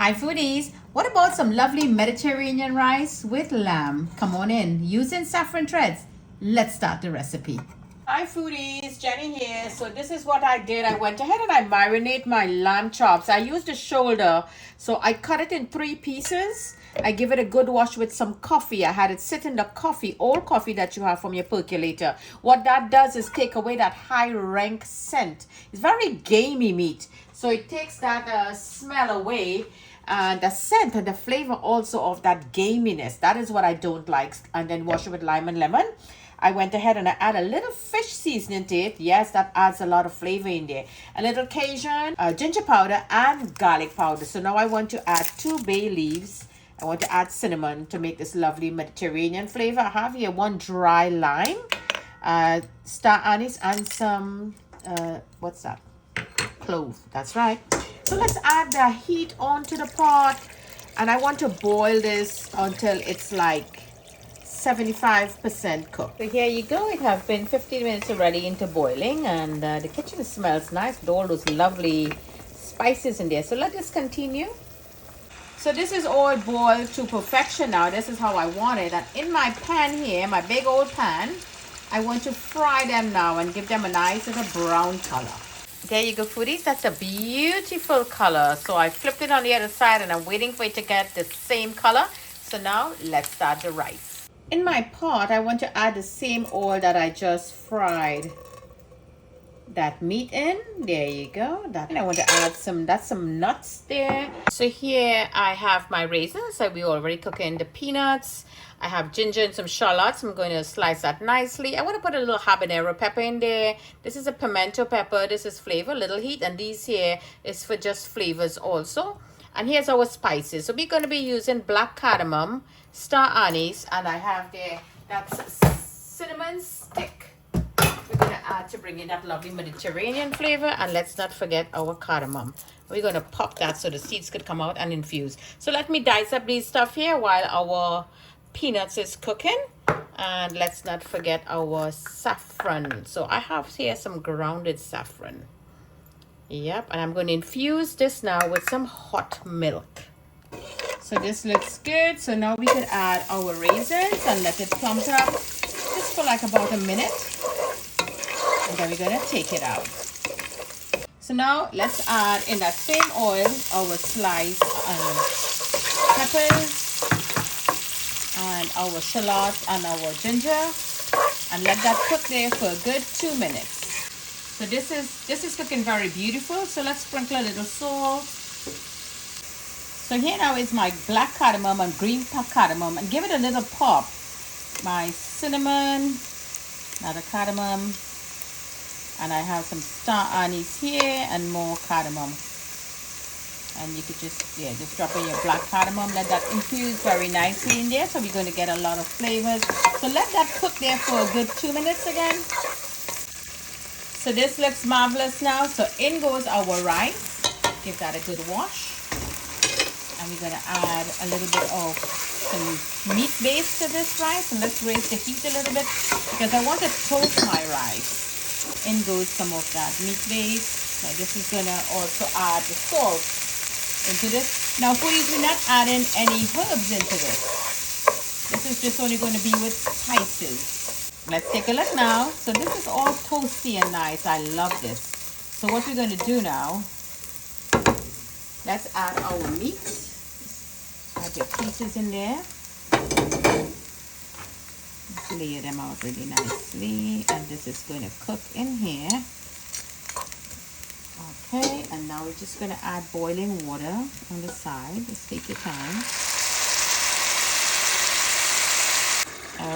Hi foodies, what about some lovely Mediterranean rice with lamb? Come on in, using saffron threads. Let's start the recipe. Hi foodies, Jenny here. So this is what I did. I went ahead and I marinate my lamb chops. I used the shoulder, so I cut it in 3 pieces. I give it a good wash with some coffee. I had it sit in the coffee, old coffee that you have from your percolator. What that does is take away that high rank scent. It's very gamey meat, so it takes that smell away. And the scent and the flavor also of that gaminess. That is what I don't like. And then wash it with lime and lemon. I went ahead and I add a little fish seasoning to it. Yes, that adds a lot of flavor in there. A little Cajun, ginger powder, and garlic powder. So now I want to add 2 bay leaves. I want to add cinnamon to make this lovely Mediterranean flavor. I have here 1 dry lime, star anise, and some, what's that? Clove. That's right. So let's add the heat onto the pot. And I want to boil this until it's like 75% cooked. So here you go. It has been 15 minutes already into boiling, and the kitchen smells nice with all those lovely spices in there. So let us continue. So this is all boiled to perfection now. This is how I want it. And in my pan here, my big old pan, I want to fry them now and give them a nice little brown color. There you go, foodies. That's a beautiful color. So I flipped it on the other side and I'm waiting for it to get the same color. So now let's start the rice. In my pot, I want to add the same oil that I just fried that meat in. There you go. And I want to add some nuts there. So here I have my raisins. So we already cooking the peanuts. I have ginger and some shallots. I'm going to slice that nicely. I want to put a little habanero pepper in there. This is a pimento pepper. This is flavor, little heat. And these here is for just flavors also. And here's our spices. So we're going to be using black cardamom, star anise, and I have there that's cinnamon stick. We're going to add to bring in that lovely Mediterranean flavor. And let's not forget our cardamom. We're going to pop that so the seeds could come out and infuse. So let me dice up these stuff here while our peanuts is cooking. And let's not forget our saffron. So I have here some grounded saffron. Yep, and I'm going to infuse this now with some hot milk. So this looks good. So now we can add our raisins and let it plump up just for like about a minute. And then we're going to take it out. So now let's add in that same oil our sliced peppers and our shallots and our ginger, and let that cook there for a good 2 minutes. So this is cooking very beautiful. So let's sprinkle a little salt. So here now is my black cardamom and green cardamom, and give it a little pop. My cinnamon, another cardamom, and I have some star anise here and more cardamom. And you could just drop in your black cardamom. Let that infuse very nicely in there. So we're going to get a lot of flavors. So let that cook there for a good 2 minutes again. So this looks marvelous now. So in goes our rice. Give that a good wash. And we're going to add a little bit of some meat base to this rice. And let's raise the heat a little bit because I want to toast my rice. In goes some of that meat base. Now this is going to also add the salt into this. Now foodies, we're not adding any herbs into this. This is just only going to be with spices. Let's take a look now. So this is all toasty and nice. I love this. So what we're going to do now, let's add our meat. Add your pieces in there. Let's layer them out really nicely. And this is going to cook in here. Okay, and now we're just going to add boiling water on the side. Just take your time.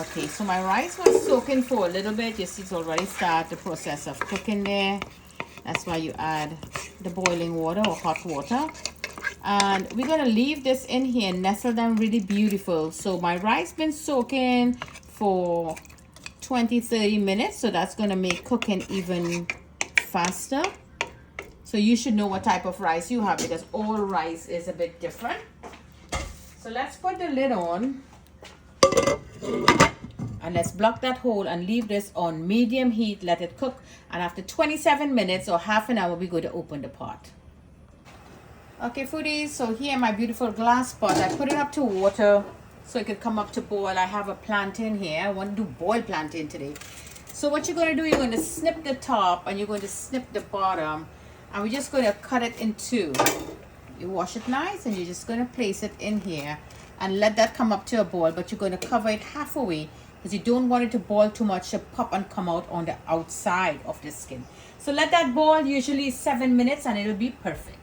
Okay, so my rice was soaking for a little bit. You see it's already started the process of cooking there. That's why you add the boiling water or hot water. And we're going to leave this in here and nestle them really beautiful. So my rice been soaking for 20-30 minutes. So that's going to make cooking even faster. So you should know what type of rice you have because all rice is a bit different. So let's put the lid on. And let's block that hole and leave this on medium heat. Let it cook. And after 27 minutes or half an hour, we're going to open the pot. Okay, foodies, so here my beautiful glass pot. I put it up to water so it could come up to boil. I have a plantain here. I want to do boiled plantain today. So what you're going to do, you're going to snip the top and you're going to snip the bottom. And we're just going to cut it in two. You wash it nice and you're just going to place it in here and let that come up to a boil. But you're going to cover it halfway because you don't want it to boil too much to pop and come out on the outside of the skin. So let that boil, usually 7 minutes, and it'll be perfect.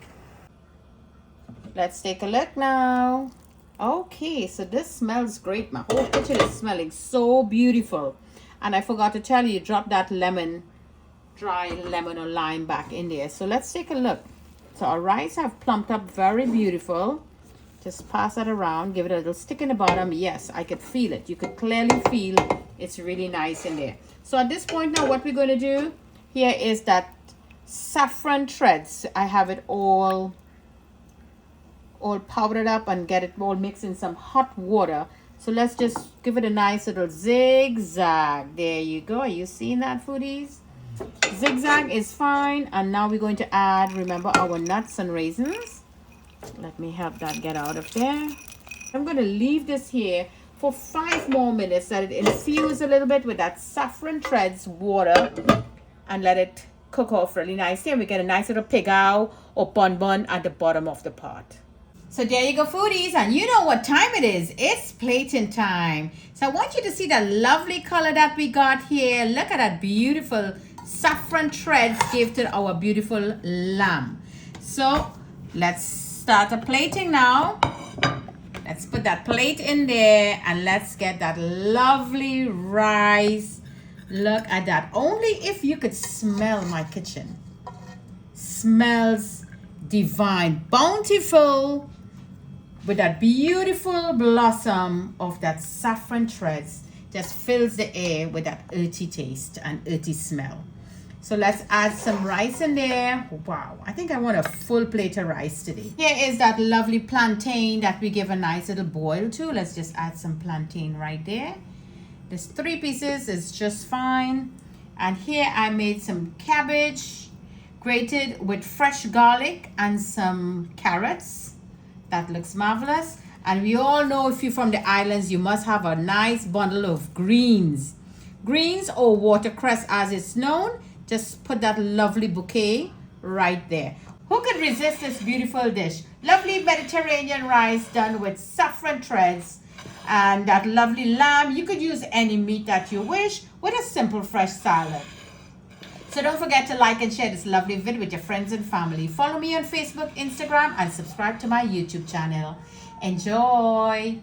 Let's take a look now. Okay, so this smells great. My whole kitchen is smelling so beautiful. And I forgot to tell you, drop that lemon, dry lemon or lime back in there. So let's take a look. So our rice have plumped up very beautiful. Just pass that around, give it a little stick in the bottom. Yes, I could feel it. You could clearly feel it's really nice in there. So at this point now, what we're going to do here is that saffron threads. I have it all powdered up and get it all mixed in some hot water. So let's just give it a nice little zigzag. There you go. Are you seeing that, foodies? Zigzag is fine. And now we're going to add, remember, our nuts and raisins. Let me help that get out of there. I'm going to leave this here for 5 more minutes. Let it infuse a little bit with that saffron threads water and let it cook off really nicely. And we get a nice little pilau or bun at the bottom of the pot. So there you go, foodies, and you know what time it is. It's plating time. So I want you to see the lovely color that we got here. Look at that beautiful saffron threads give to our beautiful lamb. So let's start the plating now. Let's put that plate in there and let's get that lovely rice. Look at that. Only if you could smell my kitchen. Smells divine, bountiful, with that beautiful blossom of that saffron threads. Just fills the air with that earthy taste and earthy smell. So let's add some rice in there. Wow, I think I want a full plate of rice today. Here is that lovely plantain that we give a nice little boil to. Let's just add some plantain right there. There's 3 pieces, is just fine. And here I made some cabbage grated with fresh garlic and some carrots. That looks marvelous. And we all know, if you're from the islands, you must have a nice bundle of greens. Greens or watercress as it's known. Just put that lovely bouquet right there. Who could resist this beautiful dish? Lovely Mediterranean rice done with saffron threads and that lovely lamb. You could use any meat that you wish with a simple fresh salad. So don't forget to like and share this lovely video with your friends and family. Follow me on Facebook, Instagram, and subscribe to my YouTube channel. Enjoy!